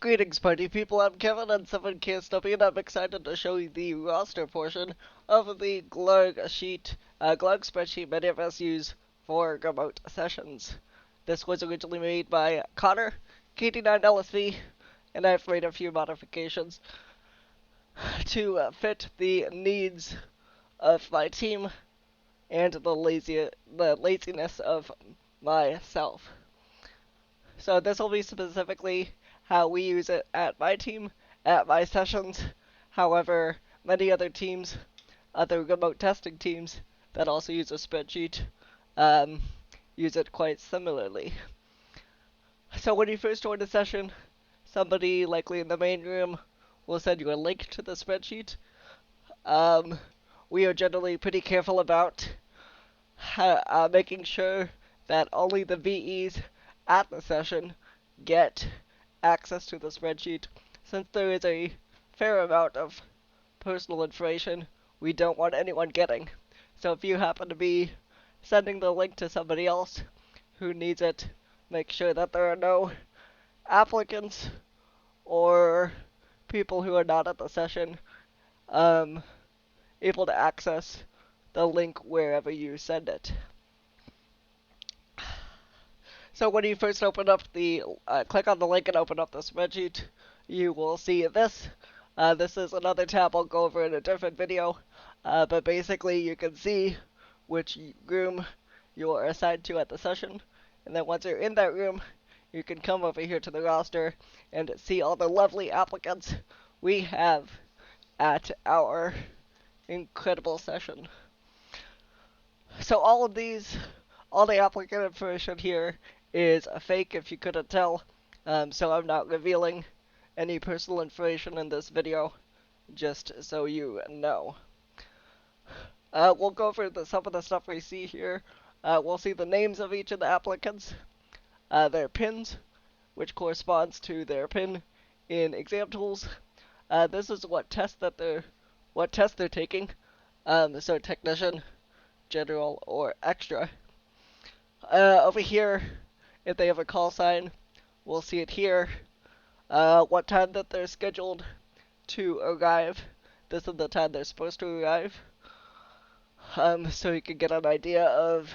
Greetings, party people. I'm Kevin, and 7KSW, and I'm excited to show you the roster portion of the GLAARG sheet, GLAARG spreadsheet many of us use for remote sessions. This was originally made by Connor, KT9LSV, and I've made a few modifications to fit the needs of my team and the laziness of myself. So this will be specifically how we use it at my team, at my sessions. However, many other teams, other remote testing teams that also use a spreadsheet, use it quite similarly. So when you first join a session, somebody likely in the main room will send you a link to the spreadsheet. We are generally pretty careful about making sure that only the VEs at the session get access to the spreadsheet. Since there is a fair amount of personal information we don't want anyone getting. So if you happen to be sending the link to somebody else who needs it, make sure that there are no applicants or people who are not at the session able to access the link wherever you send it. So when you first open up click on the link and open up the spreadsheet, you will see this. This is another tab I'll go over in a different video, but basically you can see which room you are assigned to at the session, and then once you're in that room, you can come over here to the roster and see all the lovely applicants we have at our incredible session. So all the applicant information here is a fake if you couldn't tell, so I'm not revealing any personal information in this video, just so you know. We'll go over some of the stuff we see here. We'll see the names of each of the applicants, their pins, which corresponds to their pin in exam tools. This is what test they're taking, so technician, general, or extra. Over here, if they have a call sign, we'll see it here. What time that they're scheduled to arrive. This is the time they're supposed to arrive. So you can get an idea of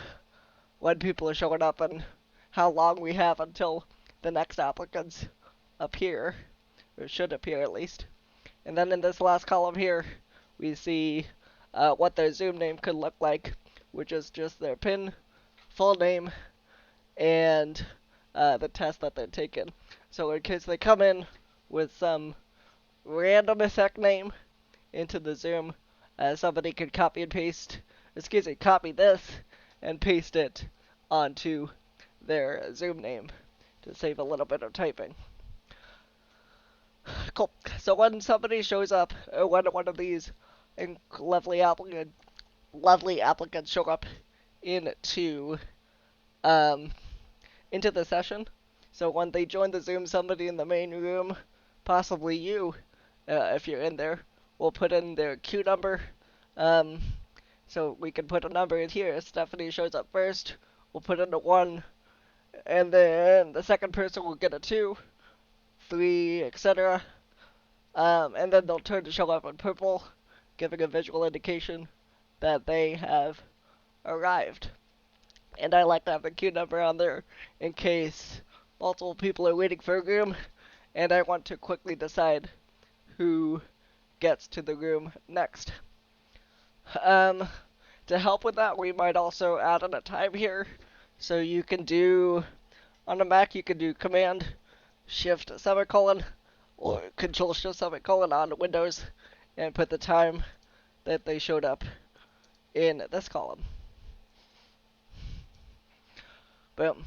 when people are showing up and how long we have until the next applicants appear, or should appear at least. And then in this last column here, we see what their Zoom name could look like, which is just their PIN, full name, and the test that they're taking. So in case they come in with some random effect name into the Zoom, somebody could copy this and paste it onto their Zoom name to save a little bit of typing. Cool. So when somebody shows up, or when one of these lovely applicants show up into the session, so when they join the Zoom, somebody in the main room, possibly you, if you're in there, will put in their queue number. So we can put a number in here. If Stephanie shows up first, we'll put in a 1, and then the second person will get a 2, 3, etc. And then they'll turn to show up in purple, giving a visual indication that they have arrived. And I like to have the queue number on there in case multiple people are waiting for a room, and I want to quickly decide who gets to the room next. To help with that, we might also add in a time here. So you can do, on a Mac, you can do Command Shift semicolon or Control Shift semicolon on Windows and put the time that they showed up in this column. Boom.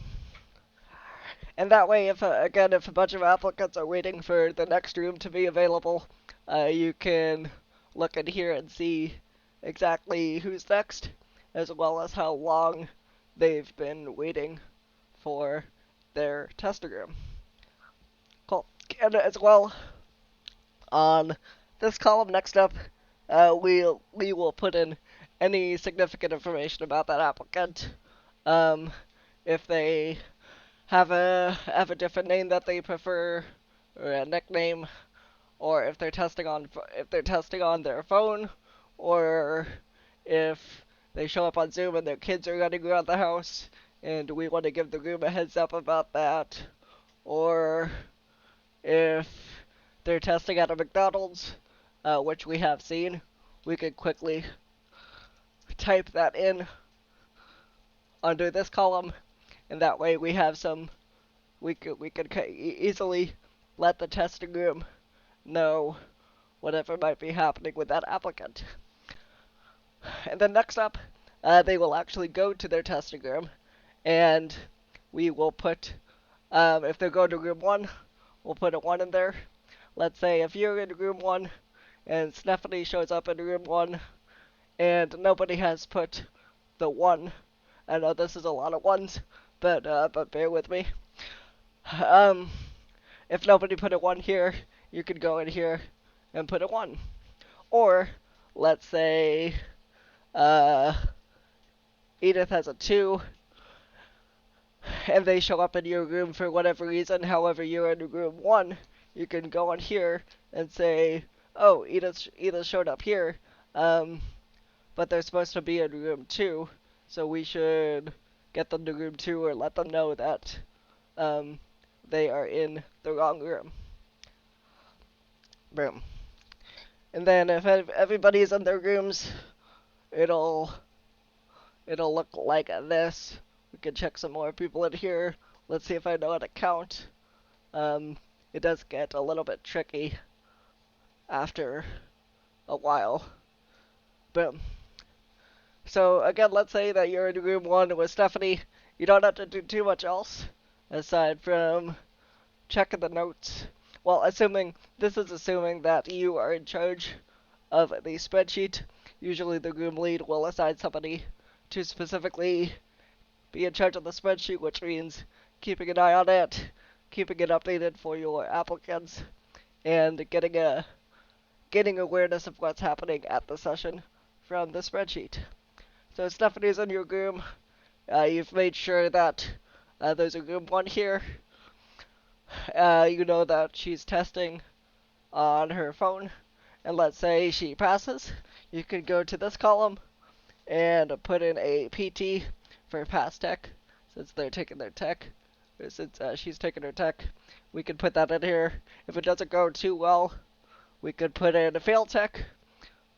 And that way, if a bunch of applicants are waiting for the next room to be available, you can look in here and see exactly who's next, as well as how long they've been waiting for their testing room. Cool. And as well, on this column next up, we will put in any significant information about that applicant. If they have a different name that they prefer, or a nickname, or if they're testing on their phone, or if they show up on Zoom and their kids are running around the house, and we want to give the room a heads up about that, or if they're testing at a McDonald's, which we have seen, we could quickly type that in under this column, and that way we could easily let the testing room know whatever might be happening with that applicant. And then next up, they will actually go to their testing room, and we will put, if they're going to room 1, we'll put a 1 in there. Let's say if you're in room 1, and Stephanie shows up in room 1, and nobody has put the 1. I know this is a lot of 1s, but bear with me. If nobody put a 1 here, you could go in here and put a 1. Or, let's say, Edith has a 2, and they show up in your room for whatever reason. However, you're in room 1, you can go in here and say, oh, Edith showed up here, but they're supposed to be in room 2, so we should get them to room 2 or let them know that they are in the wrong room. Boom. And then if everybody's in their rooms, it'll look like this. We can check some more people in here. Let's see if I know how to count. It does get a little bit tricky after a while. Boom. So again, let's say that you're in room 1 with Stephanie. You don't have to do too much else aside from checking the notes. Well, this is assuming that you are in charge of the spreadsheet. Usually the room lead will assign somebody to specifically be in charge of the spreadsheet, which means keeping an eye on it, keeping it updated for your applicants, and getting awareness of what's happening at the session from the spreadsheet. So Stephanie's in your room. You've made sure that there's a room 1 here. You know that she's testing on her phone, and let's say she passes. You could go to this column and put in a PT for past tech, since they're taking their tech, or since she's taking her tech. We could put that in here. If it doesn't go too well, we could put in a fail tech,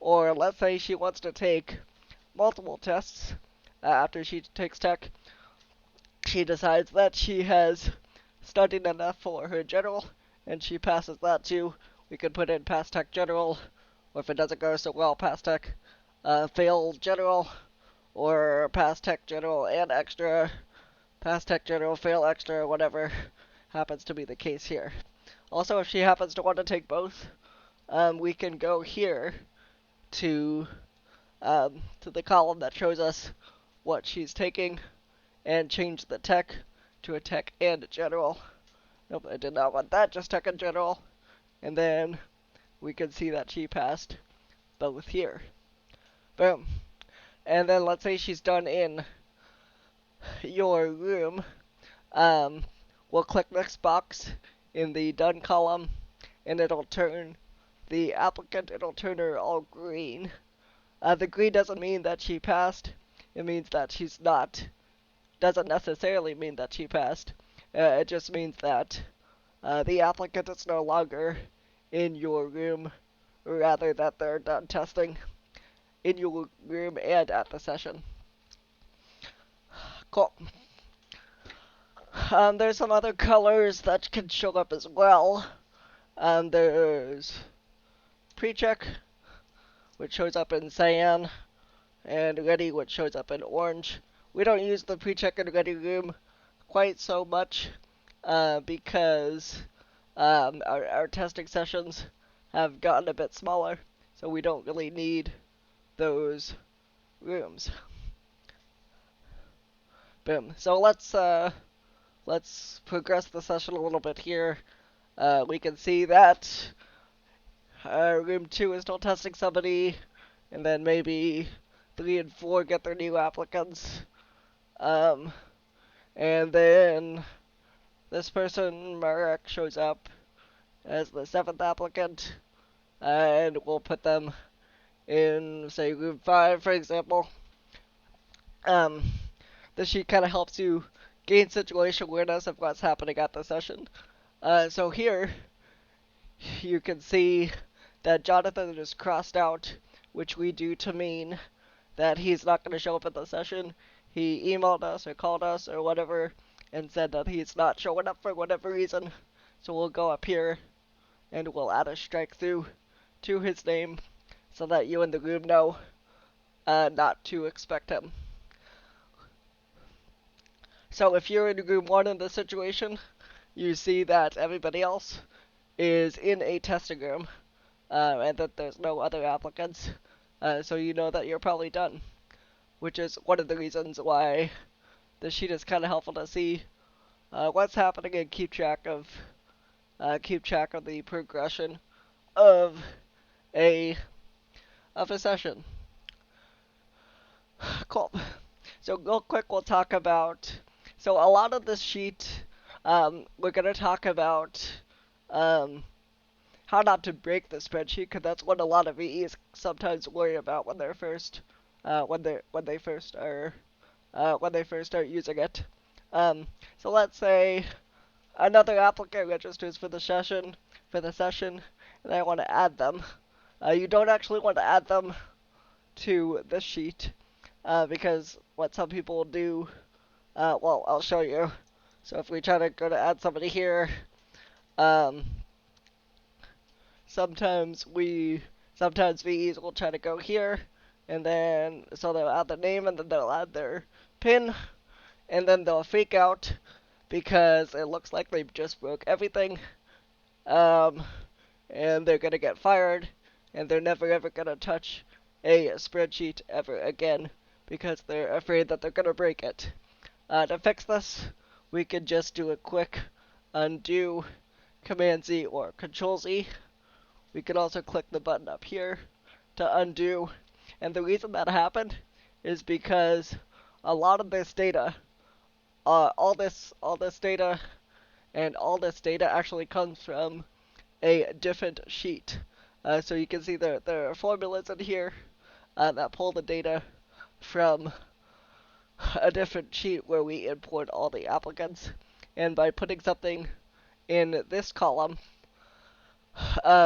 or let's say she wants to take multiple tests after she takes tech. She decides that she has studied enough for her general, and she passes that too. We could put in past tech general, or if it doesn't go so well, past tech fail general, or past tech general and extra, past tech general fail extra, whatever happens to be the case here. Also, if she happens to want to take both, we can go here to the column that shows us what she's taking and change the tech to a tech and a general. Nope, I did not want that, just tech and general. And then we can see that she passed both here. Boom. And then let's say she's done in your room. We'll click next box in the done column, and it'll turn the applicant, it'll turn her all green. The green doesn't mean that she passed. It means that she's not. Doesn't necessarily mean that she passed. It just means that the applicant is no longer in your room, or rather that they're done testing in your room and at the session. Cool. There's some other colors that can show up as well. There's pre-check, which shows up in cyan, and ready, which shows up in orange. We don't use the pre-check and ready room quite so much because our testing sessions have gotten a bit smaller, so we don't really need those rooms. Boom. So let's progress the session a little bit here. We can see that room 2 is still testing somebody, and then maybe 3 and 4 get their new applicants. And then this person, Marek, shows up as the 7th applicant, and we'll put them in, say, group 5, for example. Um, this sheet kind of helps you gain situation awareness of what's happening at the session. So here, you can see that Jonathan is crossed out, which we do to mean that he's not going to show up at the session. He emailed us or called us or whatever and said that he's not showing up for whatever reason. So we'll go up here and we'll add a strike through to his name so that you and the group know not to expect him. So if you're in group 1 in this situation, you see that everybody else is in a testing room and that there's no other applicants. So you know that you're probably done, which is one of the reasons why the sheet is kind of helpful to see what's happening and keep track of the progression of a session. Cool. So real quick, we'll talk about. So a lot of this sheet, we're gonna talk about how not to break the spreadsheet, because that's what a lot of VEs sometimes worry about when they're first when they first start using it. So let's say another applicant registers for the session, and I want to add them. You don't actually want to add them to this sheet because what some people will do, well, I'll show you. So if we try to go to add somebody here, um, sometimes VEs will try to go here, and then so they'll add their name and then they'll add their PIN, and then they'll freak out because it looks like they just broke everything, and they're gonna get fired, and they're never ever gonna touch a spreadsheet ever again because they're afraid that they're gonna break it. To fix this, we could just do a quick undo, Command Z or Control Z. We could also click the button up here to undo, and the reason that happened is because a lot of this data, all this data, and all this data actually comes from a different sheet. So you can see there are formulas in here that pull the data from a different sheet where we import all the applicants. And by putting something in this column,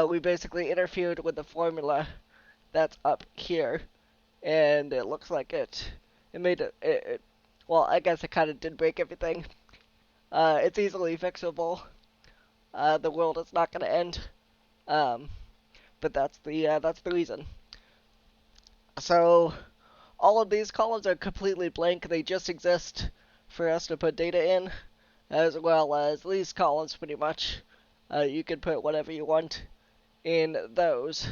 we basically interfered with the formula that's up here, and it looks like it made it well, I guess it kind of did break everything. It's easily fixable. The world is not going to end, but that's the reason. So all of these columns are completely blank. They just exist for us to put data in, as well as these columns pretty much. You can put whatever you want in those.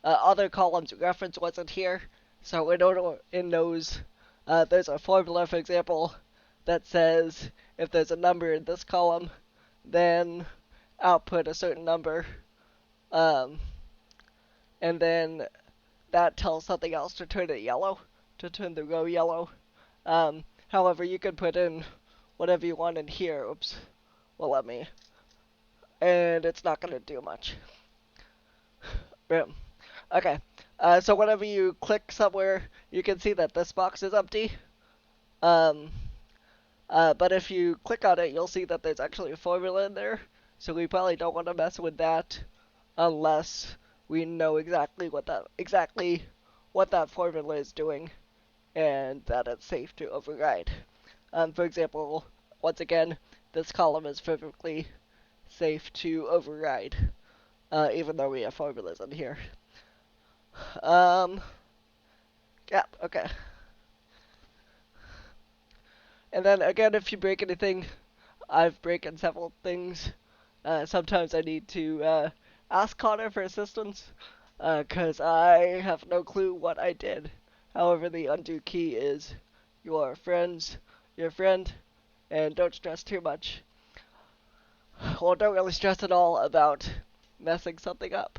Other columns reference wasn't here, so in those, there's a formula, for example, that says if there's a number in this column, then output a certain number, and then that tells something else to turn it yellow, to turn the row yellow. However, you could put in whatever you want in here. Oops. Well, let me. And it's not going to do much. Boom. Okay. So whenever you click somewhere, you can see that this box is empty. But if you click on it, you'll see that there's actually a formula in there. So we probably don't want to mess with that unless we know exactly what that formula is doing and that it's safe to override. For example, once again, this column is perfectly safe to override, even though we have formulas in here. Yeah, okay. And then again, if you break anything, I've broken several things. Sometimes I need to ask Connor for assistance, because I have no clue what I did. However, the undo key is your friend, and don't stress too much. Well, don't really stress at all about messing something up.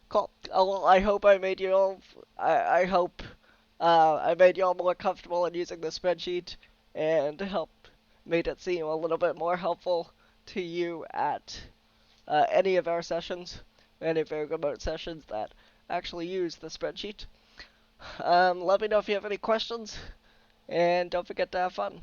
Cool. Well, I hope I made you all. I hope I made you all more comfortable in using the spreadsheet and made it seem a little bit more helpful to you at any of our sessions, any of our remote sessions that actually use the spreadsheet. Let me know if you have any questions, and don't forget to have fun.